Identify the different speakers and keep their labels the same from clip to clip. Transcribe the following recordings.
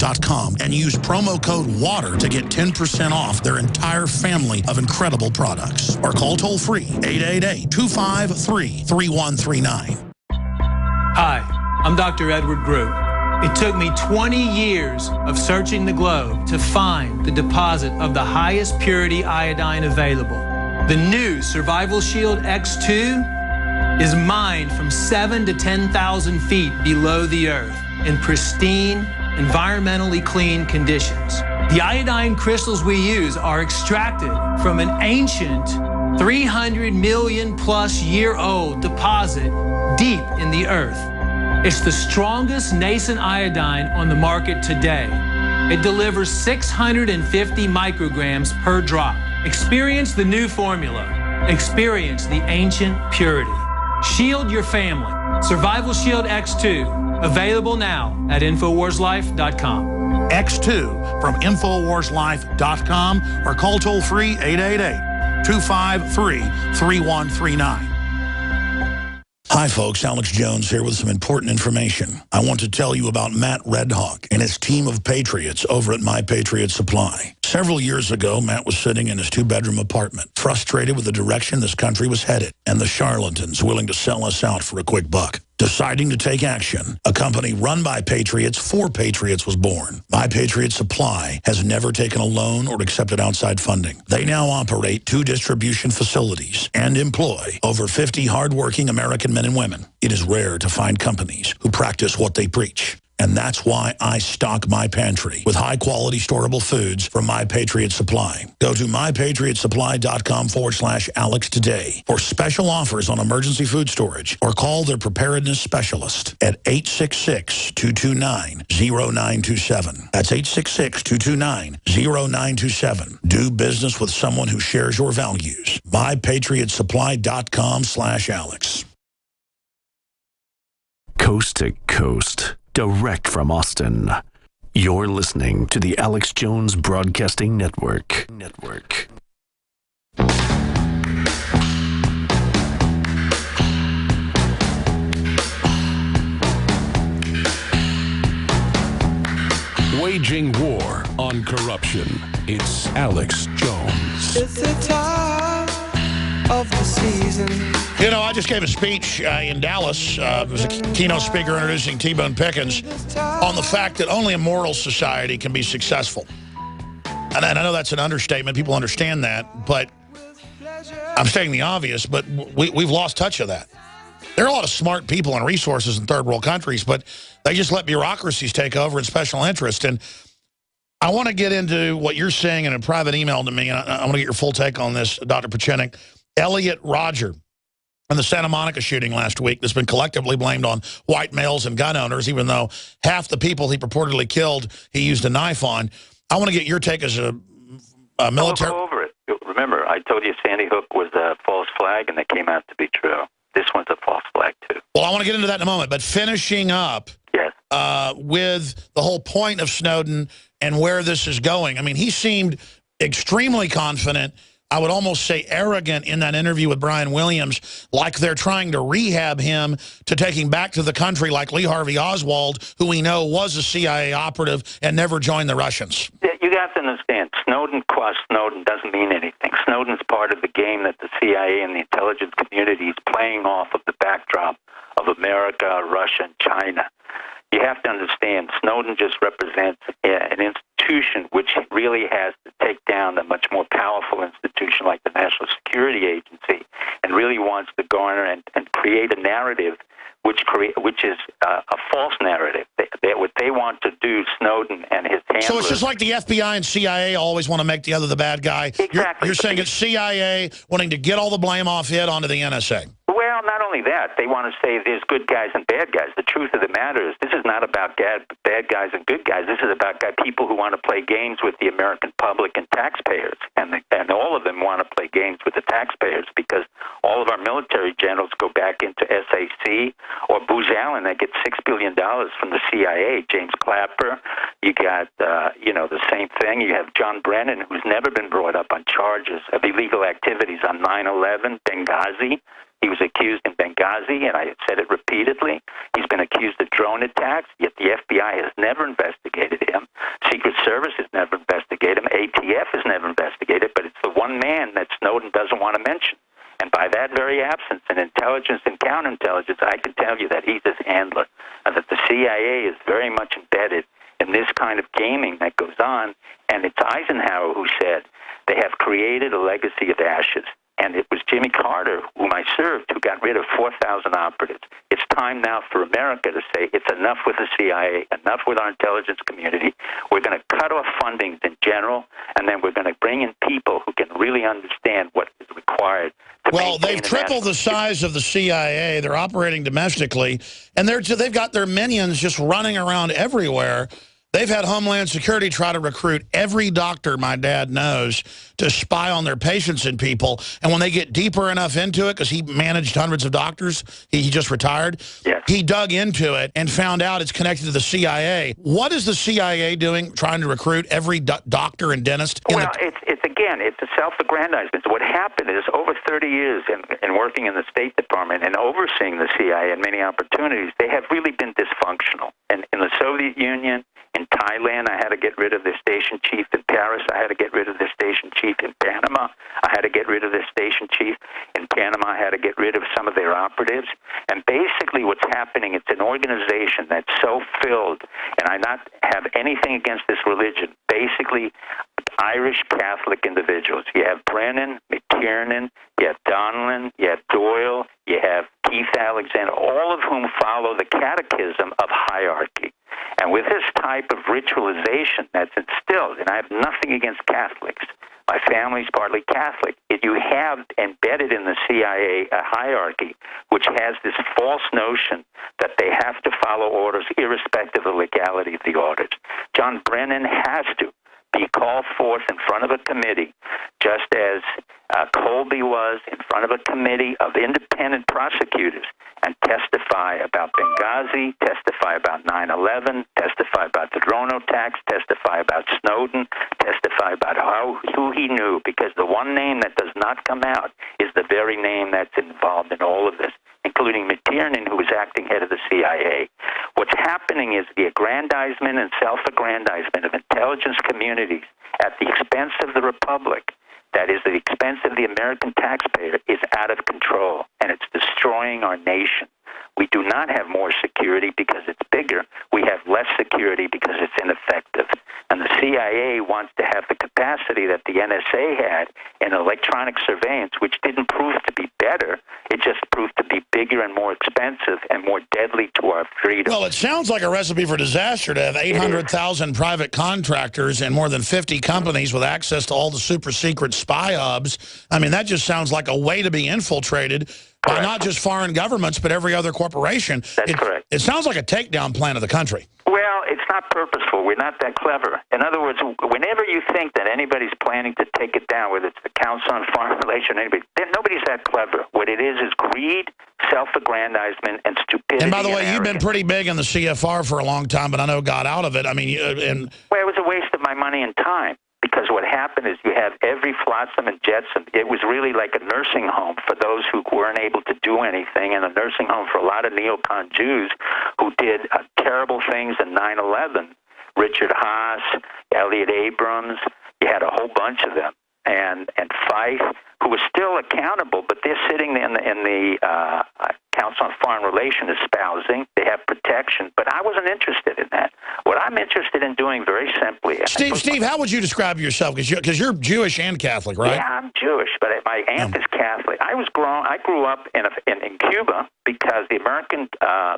Speaker 1: InfoWarsLife.com and use promo code WATER to get 10% off their entire family of incredible products. Or call toll-free 888-253-3139.
Speaker 2: Hi, I'm Dr. Edward Group. It took me 20 years of searching the globe to find the deposit of the highest purity iodine available. The new Survival Shield X2 is mined from 7,000 to 10,000 feet below the earth in pristine, environmentally clean conditions. The iodine crystals we use are extracted from an ancient 300 million plus year old deposit deep in the earth. It's the strongest nascent iodine on the market today. It delivers 650 micrograms per drop. Experience the new formula. Experience the ancient purity. Shield your family. Survival Shield X2. Available now at InfoWarsLife.com.
Speaker 1: X2 from InfoWarsLife.com or call toll-free 888-253-3139. Hi, folks. Alex Jones here with some important information. I want to tell you about Matt Redhawk and his team of patriots over at My Patriot Supply. Several years ago, Matt was sitting in his two-bedroom apartment, frustrated with the direction this country was headed and the charlatans willing to sell us out for a quick buck. Deciding to take action, a company run by patriots for patriots was born. My Patriot Supply has never taken a loan or accepted outside funding. They now operate 2 distribution facilities and employ over 50 hardworking American men and women. It is rare to find companies who practice what they preach. And that's why I stock my pantry with high-quality storable foods from My Patriot Supply. Go to mypatriotsupply.com/Alex today for special offers on emergency food storage or call their preparedness specialist at 866-229-0927. That's 866-229-0927. Do business with someone who shares your values. mypatriotsupply.com/Alex.
Speaker 3: Coast to coast. Direct from Austin, you're listening to the Alex Jones Broadcasting Network.
Speaker 4: Waging war on corruption. It's Alex Jones.
Speaker 5: It's the time of the season.
Speaker 1: You know, I just gave a speech in Dallas. It was a keynote speaker introducing T-Bone Pickens on the fact that only a moral society can be successful. And I know that's an understatement. People understand that. But I'm stating the obvious, but we've lost touch of that. There are a lot of smart people and resources in third world countries, but they just let bureaucracies take over and special interest. And I want to get into what you're saying in a private email to me, and I want to get your full take on this, Dr. Pachinik. Elliot Rodger and the Santa Monica shooting last week that's been collectively blamed on white males and gun owners, even though half the people he purportedly killed he used a knife on. I want to get your take as a military...
Speaker 6: I'll go over it. Remember, I told you Sandy Hook was a false flag, and that came out to be true. This one's a false flag, too.
Speaker 1: Well, I want to get into that in a moment, but finishing up with the whole point of Snowden and where this is going. I mean, he seemed extremely confident, I would almost say arrogant in that interview with Brian Williams, like they're trying to rehab him to take him back to the country like Lee Harvey Oswald, who we know was a CIA operative and never joined the Russians.
Speaker 6: You have to understand, Snowden doesn't mean anything. Snowden's part of the game that the CIA and the intelligence community is playing off of the backdrop of America, Russia, and China. You have to understand, Snowden just represents an institution which really has to take down a much more powerful institution like the National Security Agency, and really wants to garner and create a narrative which is a false narrative. What they want to do, Snowden and his handlers...
Speaker 1: So it's just like the FBI and CIA always want to make the other the bad guy.
Speaker 6: Exactly.
Speaker 1: You're saying it's CIA wanting to get all the blame off it onto the NSA.
Speaker 6: Well, not only that, they want to say there's good guys and bad guys. The truth of the matter is this is not about bad guys and good guys. This is about people who want to play games with the American public and taxpayers. And all of them want to play games with the taxpayers because all of our military generals go back into SAC or Booz Allen. They get $6 billion from the CIA. James Clapper, you got, the same thing. You have John Brennan, who's never been brought up on charges of illegal activities on 9/11, Benghazi. He was accused in Benghazi, and I said it repeatedly. He's been accused of drone attacks, yet the FBI has never investigated him. in this kind of gaming that goes on. And it's Eisenhower who said they have created a legacy of ashes. And it was Jimmy Carter, whom I served, who got rid of 4,000 operatives. It's time now for America to say it's enough with the CIA, enough with our intelligence community. We're going to cut off fundings in general, and then we're going to bring in people who can really understand what is required.
Speaker 1: Well, they've tripled the size of the CIA. They're operating domestically, and they've got their minions just running around everywhere. They've had Homeland Security try to recruit every doctor my dad knows to spy on their patients and people. And when they get deeper enough into it, because he managed hundreds of doctors, he just retired,
Speaker 6: yes.
Speaker 1: He dug into it and found out it's connected to the CIA. What is the CIA doing, trying to recruit every doctor and dentist?
Speaker 6: Well, it's a self-aggrandizement. So what happened is over 30 years in working in the State Department and overseeing the CIA and many opportunities, they have really been dysfunctional. And in the Soviet Union, in Thailand, I had to get rid of their station chief. In Paris, I had to get rid of their station chief. In Panama, I had to get rid of their station chief. In Panama, I had to get rid of some of their operatives. And basically what's happening, it's an organization that's so filled, and I not have anything against this religion, basically Irish Catholic individuals. You have Brennan, McTiernan, you have Donlan, you have Doyle, you have Keith Alexander, all of whom follow the catechism of hierarchy. And with this type of ritualization that's instilled, and I have nothing against Catholics, my family's partly Catholic, you have embedded in the CIA a hierarchy which has this false notion that they have to follow orders irrespective of the legality of the orders. John Brennan has to be called forth in front of a committee, just as Colby was in front of a committee of independent prosecutors, and testify about Benghazi, testify about 9/11, testify about the drone attacks, testify about Snowden, testify about who he knew, because the one name that does not come out is the very name that's involved in all of this, including McTiernan, who was acting head of the CIA. What's happening is the aggrandizement and self-aggrandizement of intelligence communities at the expense of the Republic, that is, the expense of the American taxpayer, is out of control, and it's destroying our nation. We do not have more security because it's bigger. We have less security because it's ineffective. And the CIA wants to have the capacity that the NSA had in electronic surveillance, which didn't prove to be better. It just proved to be bigger and more expensive and more deadly to our freedom.
Speaker 1: Well, it sounds like a recipe for disaster to have 800,000 private contractors and more than 50 companies with access to all the super secret spy hubs. I mean, that just sounds like a way to be infiltrated by not just foreign governments, but every other corporation.
Speaker 6: That's correct.
Speaker 1: It sounds like a takedown plan of the country.
Speaker 6: Well, it's not purposeful. We're not that clever. In other words, whenever you think that anybody's planning to take it down, whether it's the Council on Foreign Relations, anybody, nobody's that clever. What it is greed, self-aggrandizement, and stupidity.
Speaker 1: And by the way, you've been pretty big in the CFR for a long time, but I know got out of it. I mean,
Speaker 6: well, it was a waste of my money and time. Because what happened is you have every flotsam and jetsam. It was really like a nursing home for those who weren't able to do anything, and a nursing home for a lot of neocon Jews who did terrible things in 9/11. Richard Haas, Elliot Abrams, you had a whole bunch of them. And Fife, who was still accountable, but they're sitting in the Council on Foreign Relations espousing. They have protection, but I wasn't interested in that. What I'm interested in doing, very simply...
Speaker 1: Steve, how would you describe yourself? Because you're Jewish and Catholic, right?
Speaker 6: Yeah, I'm Jewish, but my aunt is Catholic. I grew up in Cuba because the American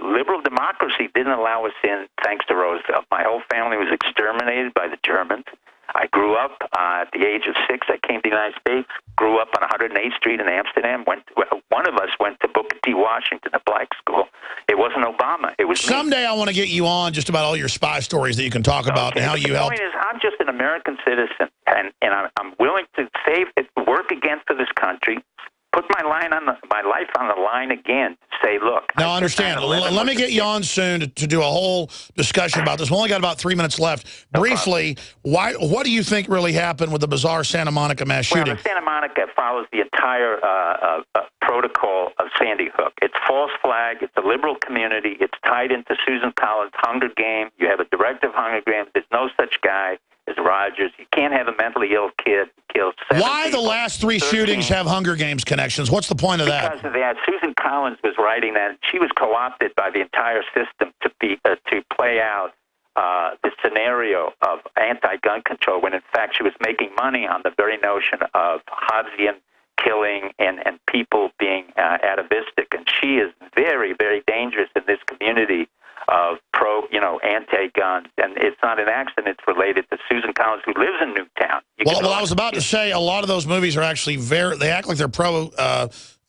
Speaker 6: liberal democracy didn't allow us in, thanks to Roosevelt. My whole family was exterminated by the Germans. I grew up at the age of 6. I came to the United States, grew up on 108th Street in Amsterdam. One of us went to Booker T. Washington, a black school. It wasn't Obama. It was
Speaker 1: Someday
Speaker 6: me.
Speaker 1: I want to get you on just about all your spy stories that you can talk about and how you helped.
Speaker 6: The point is, I'm just an American citizen, and I'm willing to work again for this country, put my life on the line again. Say, look.
Speaker 1: Now, I understand. Let me get you on soon to do a whole discussion about this. We've only got about 3 minutes left. Briefly, what do you think really happened with the bizarre Santa Monica mass shooting?
Speaker 6: Well, Santa Monica follows the entire protocol of Sandy Hook. It's false flag. It's a liberal community. It's tied into Susan Collins' Hunger Game. You have a directive Hunger Game. There's no such guy as Rogers. You can't have a mentally ill kid kill 7
Speaker 1: Why
Speaker 6: people,
Speaker 1: the last 3 shootings have Hunger Games connections? What's the point of that?
Speaker 6: Because of that. Susan Collins was writing that. She was co-opted by the entire system to play out the scenario of anti-gun control when, in fact, she was making money on the very notion of Hobbesian killing and people being atavistic. And she is very, very dangerous in this community of anti-gun. And it's not an accident. It's related to Susan Collins, who lives in Newtown.
Speaker 1: Well, I was about to say a lot of those movies are actually they act like they're pro,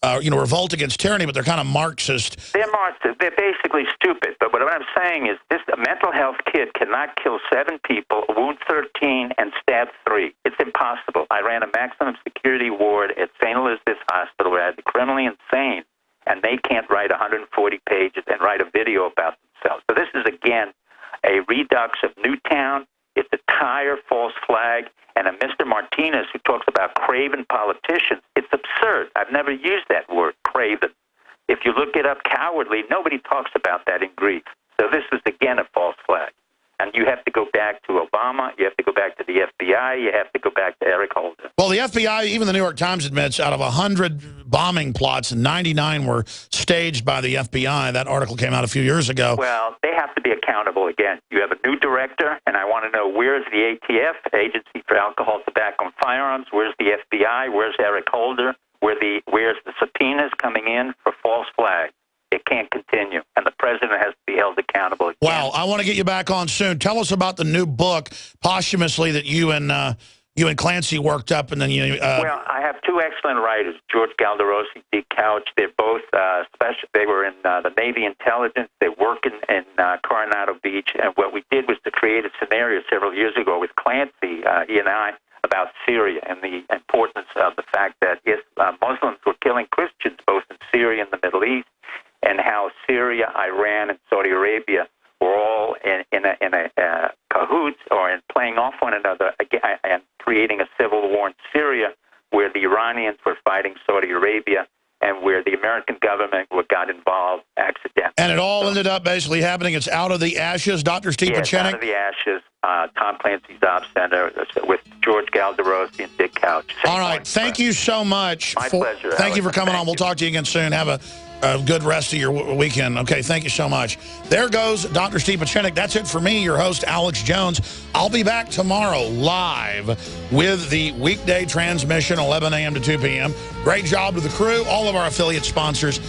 Speaker 1: revolt against tyranny, but they're kind of Marxist.
Speaker 6: They're Marxist. They're basically stupid. But what I'm saying is a mental health kid cannot kill 7 people, wound 13, and stab 3. It's impossible. I ran a maximum security ward at St. Elizabeth's Hospital where I had the criminally insane, and they can't write 140 pages and write a video about themselves. So this is, again, a redux of Newtown. It's a tire false flag. And a Mr. Martinez who talks about craven politicians. It's absurd. I've never used that word, craven. If you look it up, cowardly, nobody talks about that in Greek. So this is, again, a false flag. And you have to go back to Obama. You have to go back to the FBI. You have to go back to Eric Holder.
Speaker 1: Well, the FBI, even the New York Times admits, out of 100 bombing plots, 99 were staged by the FBI. That article came out a few years ago.
Speaker 6: Well, they have to be accountable again. You have a new director, and I want to know, where's the ATF, Agency for Alcohol, Tobacco, and Firearms? Where's the FBI? Where's Eric Holder? Where's the subpoenas coming in for false flags? It can't continue, and the president has to be held accountable again.
Speaker 1: Wow, I want to get you back on soon. Tell us about the new book, posthumously, that you and Clancy worked up, and then you.
Speaker 6: Well, I have 2 excellent writers, George Galderosi, Dick Couch. They're both special. They were in the Navy intelligence. They work in Coronado Beach, and what we did was to create a scenario several years ago with Clancy, he and I, about Syria and the importance of the fact that if Muslims were killing Christians both in Syria and the Middle East, and how Syria, Iran, and Saudi Arabia were all in a cahoots or in playing off one another and creating a civil war in Syria where the Iranians were fighting Saudi Arabia and where the American government got involved accidentally.
Speaker 1: And it all ended up basically happening. It's Out of the Ashes, Dr. Steve Pieczenik.
Speaker 6: Out of the Ashes, Tom Clancy's Op Center with George Galderosi and Dick Couch.
Speaker 1: All right, thank you so much.
Speaker 6: My pleasure.
Speaker 1: Thank you for coming on. We'll talk to you again soon. Have a good rest of your weekend. Okay, thank you so much. There goes Dr. Steve Pieczenik. That's it for me, your host, Alex Jones. I'll be back tomorrow live with the weekday transmission, 11 a.m. to 2 p.m. Great job to the crew, all of our affiliate sponsors,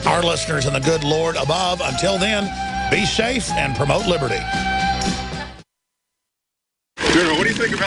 Speaker 1: our listeners, and the good Lord above. Until then, be safe and promote liberty.
Speaker 7: What do you think about